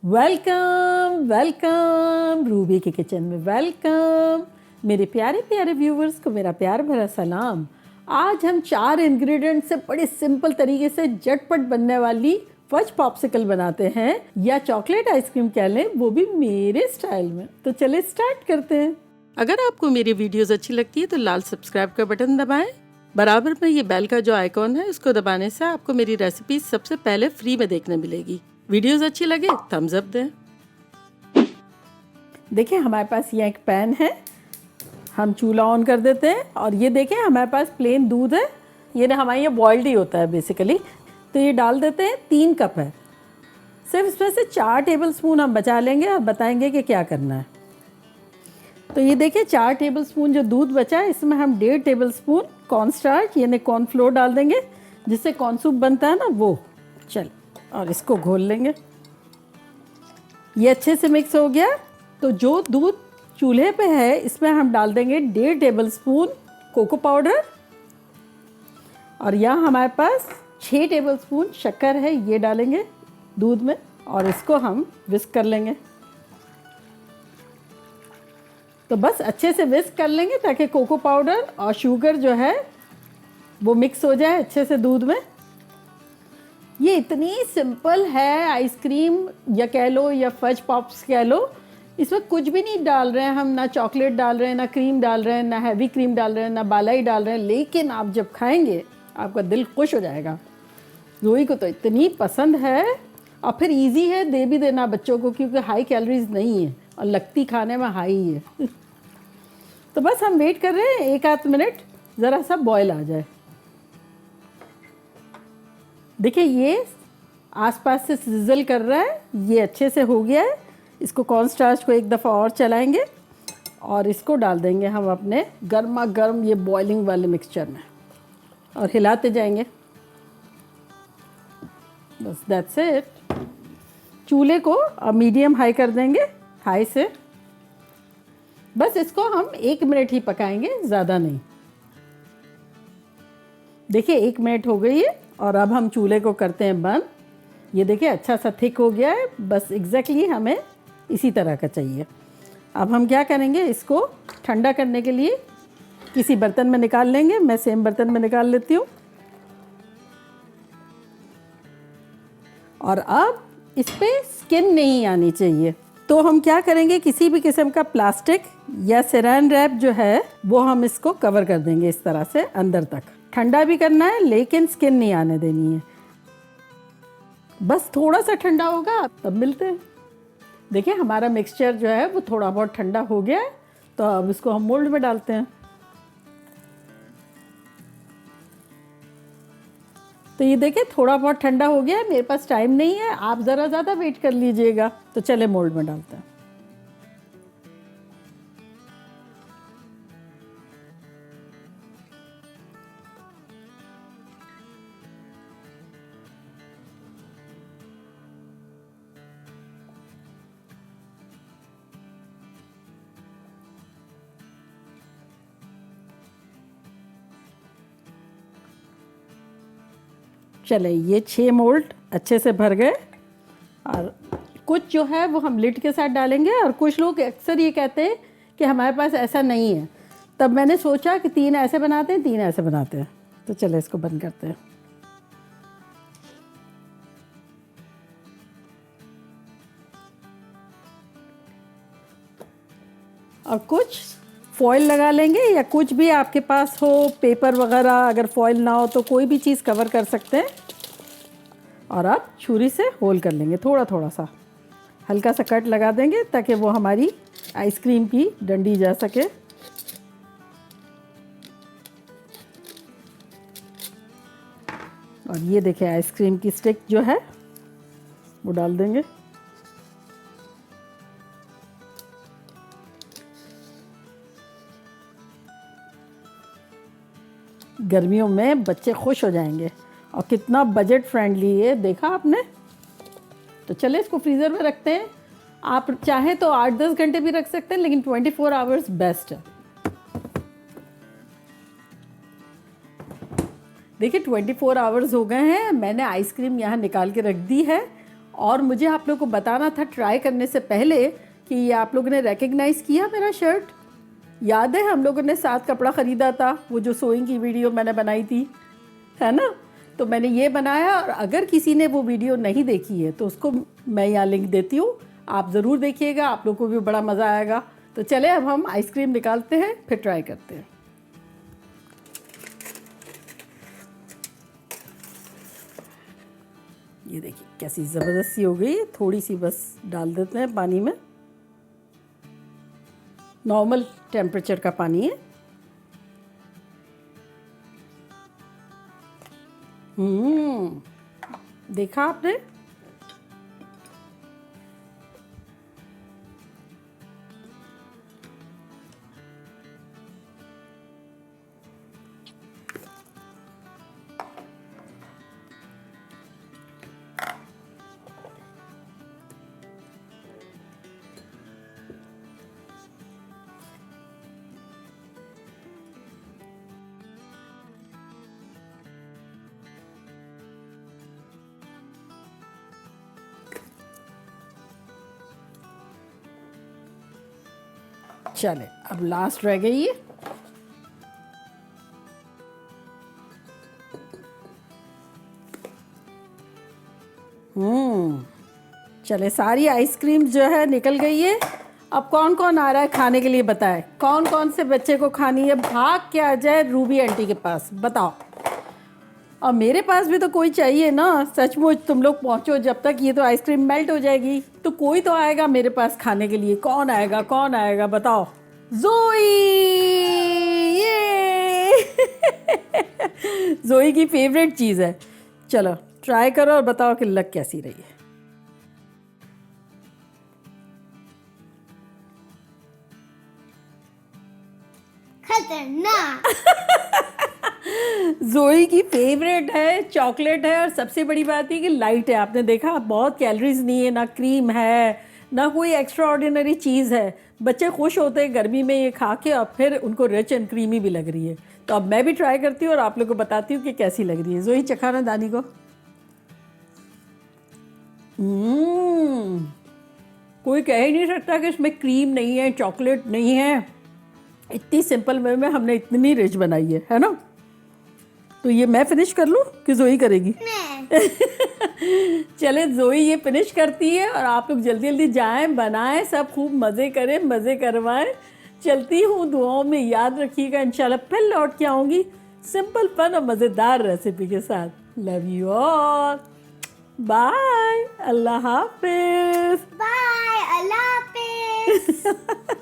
Welcome welcome Ruby के kitchen में welcome. मेरे प्यारे प्यारे व्यूवर्स को मेरा प्यार भरा सलाम। आज हम 4 इंग्रेडिएंट से बड़े सिंपल तरीके से झटपट बनने वाली फज पॉप्सिकल बनाते हैं, या चॉकलेट आइसक्रीम कह लें, वो भी मेरे स्टाइल में। तो चले स्टार्ट करते हैं। अगर आपको मेरी वीडियोस अच्छी लगती है तो लाल सब्सक्राइब का बटन दबाएं। बराबर में ये बेल का जो आइकॉन है उसको दबाने से आपको मेरी रेसिपी सबसे पहले फ्री में देखने मिलेगी। वीडियोस अच्छी लगे थम्स अप दें। देखिए हमारे पास ये एक पैन है, हम चूल्हा ऑन कर देते हैं और ये देखें हमारे पास प्लेन दूध है। ये ना हमारे यहाँ बॉइल्ड ही होता है बेसिकली। तो ये डाल देते हैं, 3 कप है। सिर्फ इसमें से 4 टेबलस्पून हम बचा लेंगे और बताएंगे कि क्या करना है। तो ये देखिए 4 टेबलस्पून जो दूध बचा है इसमें हम 1.5 टेबलस्पून कॉर्नस्टार्च यानी कॉर्नफ्लोर डाल देंगे, जिससे कॉर्न सूप बनता है ना वो। चल और इसको घोल लेंगे। ये अच्छे से मिक्स हो गया। तो जो दूध चूल्हे पे है इसमें हम डाल देंगे 1.5 टेबलस्पून कोको पाउडर, और यहाँ हमारे पास 6 टेबलस्पून शक्कर है, ये डालेंगे दूध में और इसको हम विस्क कर लेंगे। तो बस अच्छे से विस्क कर लेंगे ताकि कोको पाउडर और शुगर जो है वो मिक्स हो जाए अच्छे से दूध में। ये इतनी सिंपल है आइसक्रीम या कह लो या फज पॉप्स कह लो। इसमें कुछ भी नहीं डाल रहे हैं हम, ना चॉकलेट डाल रहे हैं, ना क्रीम डाल रहे हैं, ना हैवी क्रीम डाल रहे हैं, ना बालाई डाल रहे हैं। लेकिन आप जब खाएंगे आपका दिल खुश हो जाएगा। रोई को तो इतनी पसंद है, और फिर इजी है दे भी देना बच्चों को, क्योंकि हाई कैलोरीज नहीं है और लगती खाने में हाई है। तो बस हम वेट कर रहे हैं 1 आध मिनट, ज़रा सा बॉयल आ जाए। देखिए ये आसपास से सिजल कर रहा है, ये अच्छे से हो गया है। इसको कॉर्नस्टार्च को एक दफ़ा और चलाएंगे और इसको डाल देंगे हम अपने गर्मा गर्म ये बॉइलिंग वाले मिक्सचर में और हिलाते जाएंगे। बस दैट्स इट। चूल्हे को मीडियम हाई कर देंगे, हाई से। बस इसको हम 1 मिनट ही पकाएंगे, ज़्यादा नहीं। देखिए 1 मिनट हो गई है और अब हम चूल्हे को करते हैं बंद। ये देखिए अच्छा सा थिक हो गया है, बस एग्जैक्टली हमें इसी तरह का चाहिए। अब हम क्या करेंगे, इसको ठंडा करने के लिए किसी बर्तन में निकाल लेंगे। मैं सेम बर्तन में निकाल लेती हूँ। और अब इस पर स्किन नहीं आनी चाहिए, तो हम क्या करेंगे, किसी भी किस्म का प्लास्टिक या सैरान रैप जो है वो हम इसको कवर कर देंगे इस तरह से अंदर तक। ठंडा भी करना है लेकिन स्किन नहीं आने देनी है। बस थोड़ा सा ठंडा होगा तब मिलते हैं। देखिए हमारा मिक्सचर जो है वो थोड़ा बहुत ठंडा हो गया है, तो अब इसको हम मोल्ड में डालते हैं। तो ये देखिए थोड़ा बहुत ठंडा हो गया है, मेरे पास टाइम नहीं है, आप ज़रा ज़्यादा वेट कर लीजिएगा। तो चले मोल्ड में डालते हैं। चले ये 6 मोल्ड अच्छे से भर गए, और कुछ जो है वो हम लिड के साथ डालेंगे। और कुछ लोग अक्सर ये कहते हैं कि हमारे पास ऐसा नहीं है, तब मैंने सोचा कि 3 ऐसे बनाते हैं, 3 ऐसे बनाते हैं। तो चले इसको बंद करते हैं। और कुछ फॉइल लगा लेंगे, या कुछ भी आपके पास हो, पेपर वगैरह। अगर फॉइल ना हो तो कोई भी चीज़ कवर कर सकते हैं। और आप छुरी से होल कर लेंगे, थोड़ा थोड़ा सा हल्का सा कट लगा देंगे ताकि वो हमारी आइसक्रीम की डंडी जा सके। और ये देखिए आइसक्रीम की स्टिक जो है वो डाल देंगे। गर्मियों में बच्चे खुश हो जाएंगे, और कितना बजट फ्रेंडली है, देखा आपने। तो चले इसको फ्रीज़र में रखते हैं। आप चाहे तो 8-10 घंटे भी रख सकते हैं, लेकिन 24 आवर्स बेस्ट है। देखिए 24 आवर्स हो गए हैं, मैंने आइसक्रीम यहाँ निकाल के रख दी है। और मुझे आप लोगों को बताना था ट्राई करने से पहले कि ये आप लोगों ने रिकग्नाइज़ किया मेरा शर्ट। याद है हम लोगों ने साथ कपड़ा ख़रीदा था, वो जो सोइंग की वीडियो मैंने बनाई थी, है ना? तो मैंने ये बनाया, और अगर किसी ने वो वीडियो नहीं देखी है तो उसको मैं यहाँ लिंक देती हूँ, आप ज़रूर देखिएगा, आप लोगों को भी बड़ा मज़ा आएगा। तो चले अब हम आइसक्रीम निकालते हैं, फिर ट्राई करते हैं। ये देखिए कैसी ज़बरदस्ती हो गई, थोड़ी सी बस डाल देते हैं पानी में, नॉर्मल टेम्परेचर का पानी है। देखा आपने? चले अब लास्ट रह गई है। चले सारी आइसक्रीम जो है निकल गई है। अब कौन कौन आ रहा है खाने के लिए बताए, कौन कौन से बच्चे को खानी है, भाग के आ जाए रूबी आंटी के पास, बताओ। और मेरे पास भी तो कोई चाहिए ना, सचमुच तुम लोग पहुंचो, जब तक ये तो आइसक्रीम मेल्ट हो जाएगी तो कोई तो आएगा मेरे पास खाने के लिए। कौन आएगा, कौन आएगा बताओ? ज़ोई, ये ज़ोई की फेवरेट चीज़ है। चलो ट्राई करो और बताओ कि लग कैसी रही है। खतरनाक। ज़ोई की फेवरेट है, चॉकलेट है, और सबसे बड़ी बात ये कि लाइट है। आपने देखा बहुत कैलोरीज नहीं है, ना क्रीम है, ना कोई एक्स्ट्रा ऑर्डिनरी चीज़ है। बच्चे खुश होते हैं गर्मी में ये खा के, और फिर उनको रिच एंड क्रीमी भी लग रही है। तो अब मैं भी ट्राई करती हूँ और आप लोग को बताती हूँ कि कैसी लग रही है। ज़ोई चखाना दानी को। कोई कह ही नहीं सकता कि इसमें क्रीम नहीं है, चॉकलेट नहीं है। इतनी सिंपल वे में हमने इतनी रिच बनाई है ना? तो ये मैं फिनिश कर लूँ कि ज़ोई करेगी? चले ज़ोई ये फिनिश करती है, और आप लोग जल्दी जल्दी जाएं, बनाएं, सब खूब मज़े करें, मज़े करवाएं। चलती हूँ, दुआओं में याद रखिएगा। इंशाल्लाह फिर लौट के आऊँगी सिंपल फन और मज़ेदार रेसिपी के साथ। लव यू ऑल, बाय, अल्लाह हाफिज़। बाय, अल्लाह हाफिज़।